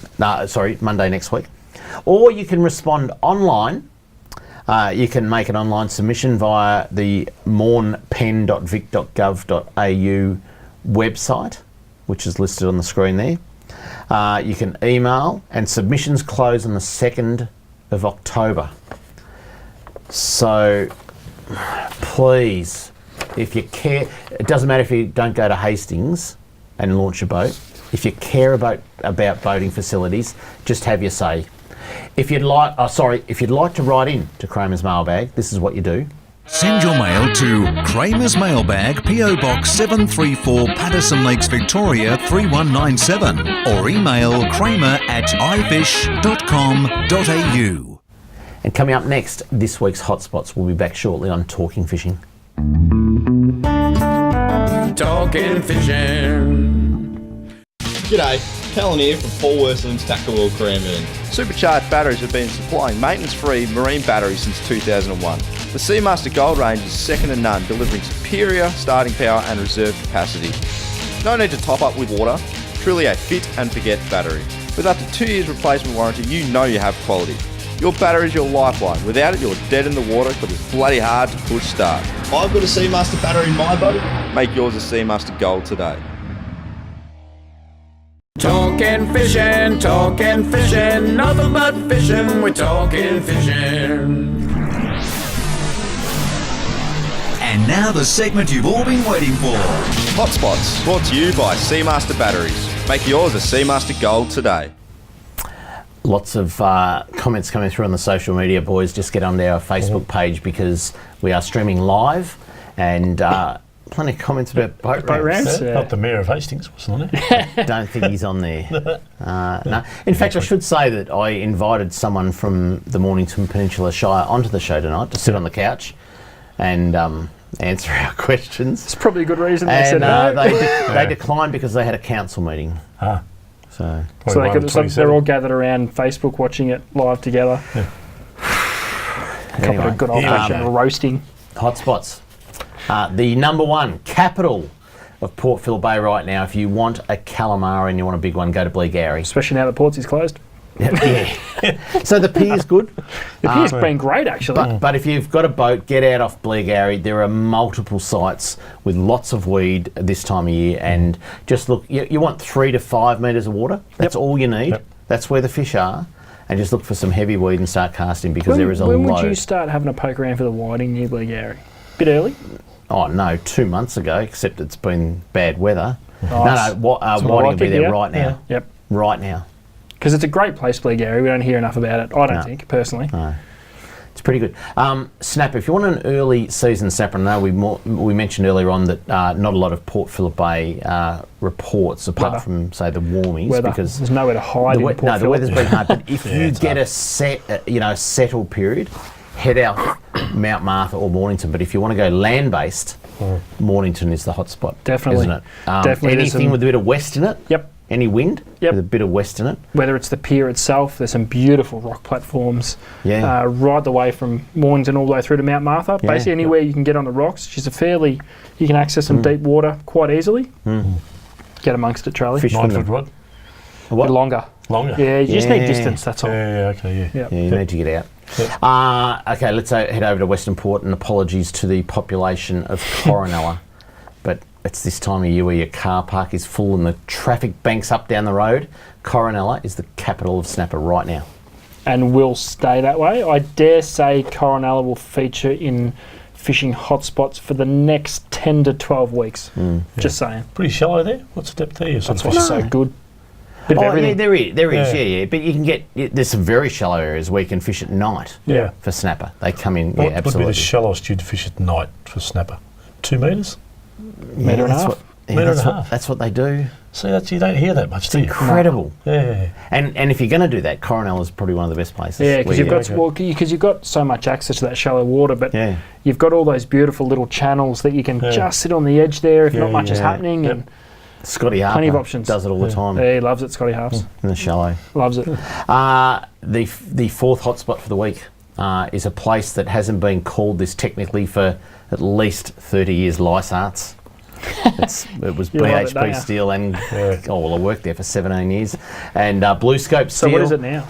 Monday next week. Or you can respond online. You can make an online submission via the mornpen.vic.gov.au website, which is listed on the screen there. You can email, and submissions close on the 2nd of October. So please, if you care, it doesn't matter if you don't go to Hastings and launch a boat. If you care about boating facilities, just have your say. If you'd like to write in to Kramer's Mailbag, this is what you do. Send your mail to Kramer's Mailbag, PO Box 734, Patterson Lakes, Victoria 3197, or email kramer@ifish.com.au. And coming up next, this week's Hotspots. We'll be back shortly on Talking Fishing. Talking Fishing. G'day, Callan here from Paul Worslam's Tackle World Cranbourne. Supercharged batteries have been supplying maintenance-free marine batteries since 2001. The Seamaster Gold range is second to none, delivering superior starting power and reserve capacity. No need to top up with water, truly a fit and forget battery. With up to 2 years replacement warranty, you know you have quality. Your battery is your lifeline. Without it, you're dead in the water because it's bloody hard to push start. I've got a Seamaster battery in my boat. Make yours a Seamaster Gold today. Talking fishing, nothing but fishing, we're talking fishing. And now the segment you've all been waiting for. Hotspots, brought to you by Seamaster Batteries. Make yours a Seamaster Gold today. Lots of comments coming through on the social media, boys. Just get onto our Facebook page because we are streaming live, and plenty of comments about boat ramps. Not the Mayor of Hastings, wasn't on it? Don't think he's on there. No. In fact, I should say that I invited someone from the Mornington Peninsula Shire onto the show tonight to sit on the couch and answer our questions. It's probably a good reason they said no. They declined because they had a council meeting. So they're all gathered around Facebook watching it live together. Yeah. A couple of good old-fashioned roasting. Hotspots. The number one capital of Port Phillip Bay right now. If you want a calamari and you want a big one, go to Bleagary. Especially now the ports is closed. Yeah. So the pier's good. The pier's been great, actually. But if you've got a boat, get out off Bleagary. There are multiple sites with lots of weed this time of year, and just look. You want 3 to 5 metres of water. That's all you need. That's where the fish are. And just look for some heavy weed and start casting because there is a load. When would you start having a poke around for the whiting near Bleagary? Bit early? Oh no, 2 months ago. Except it's been bad weather. Nice. Whiting will be there right now. Yeah. Yep. Right now. Because it's a great place, Bleagary. We don't hear enough about it. I don't think, personally. No. It's pretty good. Snapper, if you want an early season snapper, I know we mentioned earlier on that not a lot of Port Phillip Bay reports, apart from, say, the warmies. Because there's nowhere to hide in Port Phillip. The weather's been hard. But if you get a settled period, head out Mount Martha or Mornington. But if you want to go land-based, Mornington is the hot spot. Definitely. Isn't it? Definitely. Anything with a bit of west in it? Yep. any wind Yep. with a bit of west in it. Whether it's the pier itself, there's some beautiful rock platforms Yeah. right the way from Mornington all the way through to Mount Martha. Yeah. Basically anywhere you can get on the rocks, which is you can access some deep water quite easily. Get amongst it, Charlie. Fish 9 from foot the, what? A bit longer. Longer? Yeah, you just need Yeah. distance, that's all. Yeah, okay, yeah. Yep. yeah, you need to get out. Okay, let's head over to Western Port, and apologies to the population of Coronella, but it's this time of year where your car park is full and the traffic banks up down the road. Coronella is the capital of snapper right now. And will stay that way. I dare say Coronella will feature in fishing hotspots for the next 10 to 12 weeks. Just saying. Pretty shallow there. What's the depth there? That's what's so good. Bit of Oh, everything. yeah, there is, yeah. But you can there's some very shallow areas where you can fish at night Yeah. for snapper. They come in, What would be absolutely. the shallowest you'd fish at night for snapper? 2 metres? Metre and a that's half. what- yeah, Metre and that's a what- half. That's what they do. See, you don't hear that much, do you? Incredible. Yeah. And if you're going to do that, Coronella is probably one of the best places. Yeah, where because you've got so much access to that shallow water, but Yeah. you've got all those beautiful little channels that you can just sit on the edge there if not much is yeah. happening, Yep. and Scotty Harper plenty of options. does it all the time he loves it. Scotty Harps in the shallow. loves it. The fourth hotspot for the week is a place that hasn't been called this technically for at least 30 years, Lysarts. It was You love it, don't BHP you? Steel and, I worked there for 17 years. And Blue Scope So Steel. what is it now?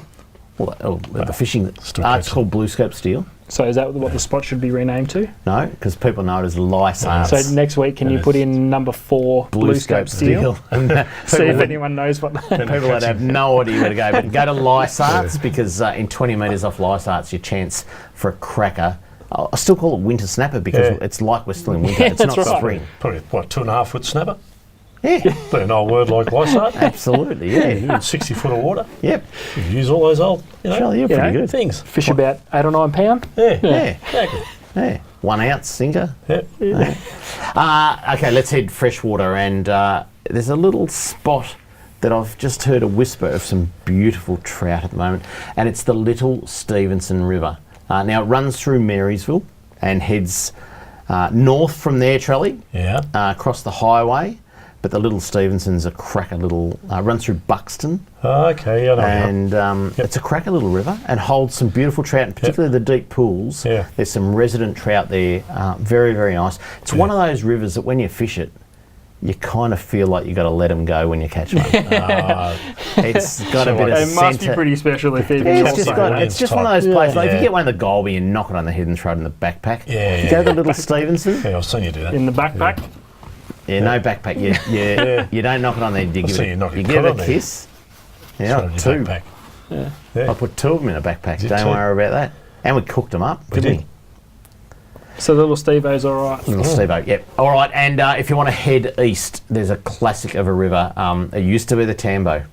Well, the fishing, still it's catching. called Blue Scope Steel. So is that what the spot should be renamed to? No, because people know it as Lysarts. So next week, can you put in number 4 Blue Scope Steel? And, See people if would- anyone knows what. People would have no idea where to go, but go to Lysarts because in 20 metres off Lysarts, your chance for a cracker. I still call it winter snapper because it's like we're still in winter. It's that's not right. spring. Probably, 2.5 foot snapper? Yeah, Be an old word like Lysart. absolutely. Yeah. 60 foot of water. Yep. You can use all those old, Charlie, you're Yeah. pretty good. things. Fish about 8 or 9 pound. Yeah. Yeah. Exactly. Yeah. 1 ounce sinker. Yep. Okay, let's head freshwater, and there's a little spot that I've just heard a whisper of some beautiful trout at the moment, and it's the Little Stevenson River. Now it runs through Marysville and heads north from there, Charlie, Yeah. across the highway. But the Little Stevenson's a cracker little, runs through Buxton, Okay, yeah, I know. and it's a cracker little river and holds some beautiful trout, and particularly the deep pools. Yeah. There's some resident trout there, very, very nice. It's one of those rivers that when you fish it, you kind of feel like you've got to let them go when you catch one. It's got a bit of It must be centre. pretty special if Yeah, even it's just one of those places. Like if you Yeah. get one of the Golby and knock it on the head and throw it in the backpack. Yeah, You go to the Little Stevenson. Yeah, I've seen you do that. in the backpack. Yeah, no backpack. You don't knock it on there. You give see it, you knock you it give it on a there. kiss. Throw Yeah, it in your 2. backpack. I put 2 of them in a backpack. Did Don't you? worry about that. And we cooked them up, We didn't did. So the little Steve-O's all right. Little Steve-O, yep. All right, and if you want to head east, there's a classic of a river. It used to be the Tambo.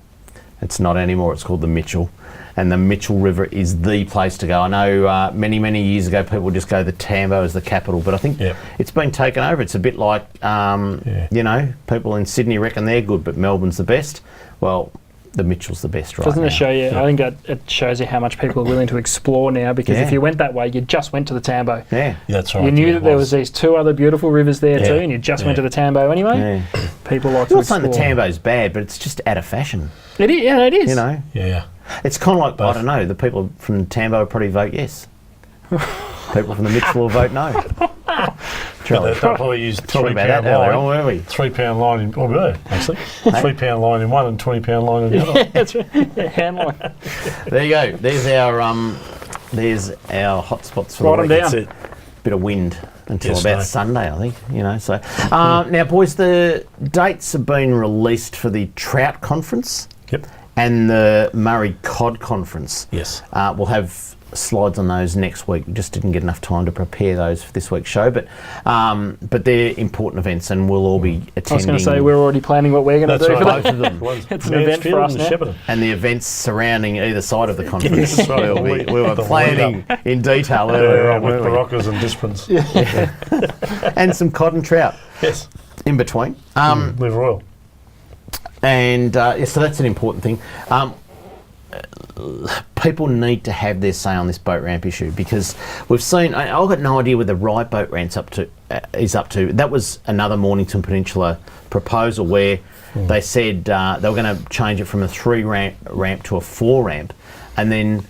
It's not anymore. It's called the Mitchell. And the Mitchell River is the place to go. I know many, many years ago people would just go the Tambo as the capital, but I think Yep. it's been taken over. It's a bit like, you know, people in Sydney reckon they're good, but Melbourne's the best. Well, the Mitchell's the best right Doesn't now. it show you? I think it shows you how much people are willing to explore now. Because Yeah. if you went that way, you just went to the Tambo. Yeah. Yeah, that's right. You knew yeah, that it there was these 2 other beautiful rivers there Yeah. too, and you just went Yeah. to the Tambo anyway. Yeah. People like I'm to not saying explore. the Tambo's bad, but it's just out of fashion. It is. Yeah, it is. You know, Yeah. it's kind of like Both. I don't know. The people from Tambo will probably vote yes. People from the Mitchell will vote no. Charlie, They'll probably use talking about £3 that earlier on, line. weren't we? £3 line in, oh, no, actually. £3 line in one and £20 line in the other. That's right. Yeah, hand line. There you go. There's our hotspots for Write the 'em week. down. That's it. Bit of wind until Yes, about no. Sunday, I think. You know. So now, boys, the dates have been released for the Trout Conference Yep. and the Murray Cod Conference. Yes. We'll have slides on those next week. We just didn't get enough time to prepare those for this week's show, but they're important events, and we'll all be attending. I was going to say we're already planning what we're going to That's do right. for that. both of them. It's an event for us and now. Shepparton. And the events surrounding either side of the conference. That's right. we were The planning in detail earlier on, with weren't the we? rockers and disciplines. And some cod and trout Yes. in between. Live Royal. And so that's an important thing. people need to have their say on this boat ramp issue, because we've seen. I've got no idea where the right boat ramp's is up to. That was another Mornington Peninsula proposal where they said they were going to change it from a 3 ramp to a 4 ramp, and then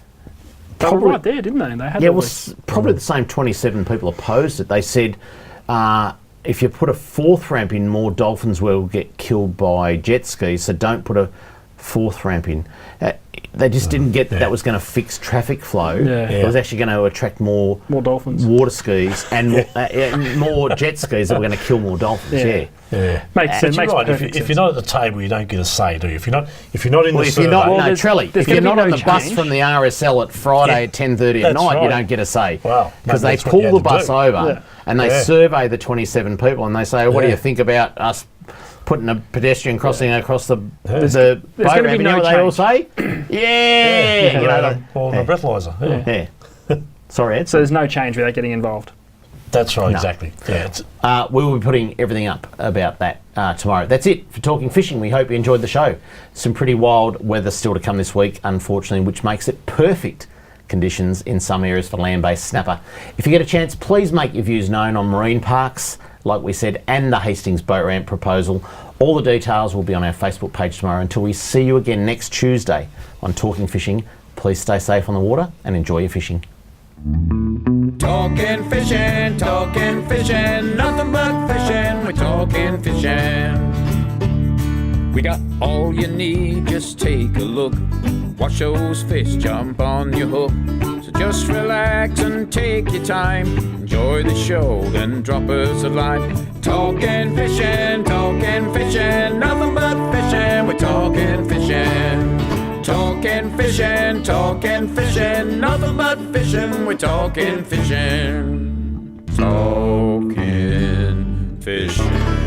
They were right there, didn't they? They had all this. probably the same 27 people opposed it. They said if you put a 4th ramp in, more dolphins will get killed by jet skis, so don't put a 4th ramp in. They just didn't get that was going to fix traffic flow. It was actually going to attract more dolphins, water skis, and more jet skis that were going to kill more dolphins. Makes sense. You're right. If you're not at the table, you don't get a say, do you? If you're not in the survey, Trelly. If you're not on the bus from the RSL at Friday at 10:30 at night, you don't get a say. Wow. Because they pull the bus over and they survey the 27 people and they say, "What do you think about us putting a pedestrian crossing across the boat ramp?" You know what they all say? Or the breathalyzer. Sorry, Ed. So there's no change without getting involved. That's right, exactly. Yeah. We will be putting everything up about that tomorrow. That's it for Talking Fishing. We hope you enjoyed the show. Some pretty wild weather still to come this week, unfortunately, which makes it perfect conditions in some areas for land-based snapper. If you get a chance, please make your views known on marine parks, like we said, and the Hastings boat ramp proposal. All the details will be on our Facebook page tomorrow. Until we see you again next Tuesday on Talking Fishing, please stay safe on the water and enjoy your fishing. Talking fishing, nothing but fishing, we're talking fishing. We got all you need, just take a look. Watch those fish jump on your hook. So just relax and take your time. Enjoy the show, then drop us a line. Talking fishing, nothing but fishing, we're talking fishing. Talking fishing, nothing but fishing, we're talking fishing. Talking fishing.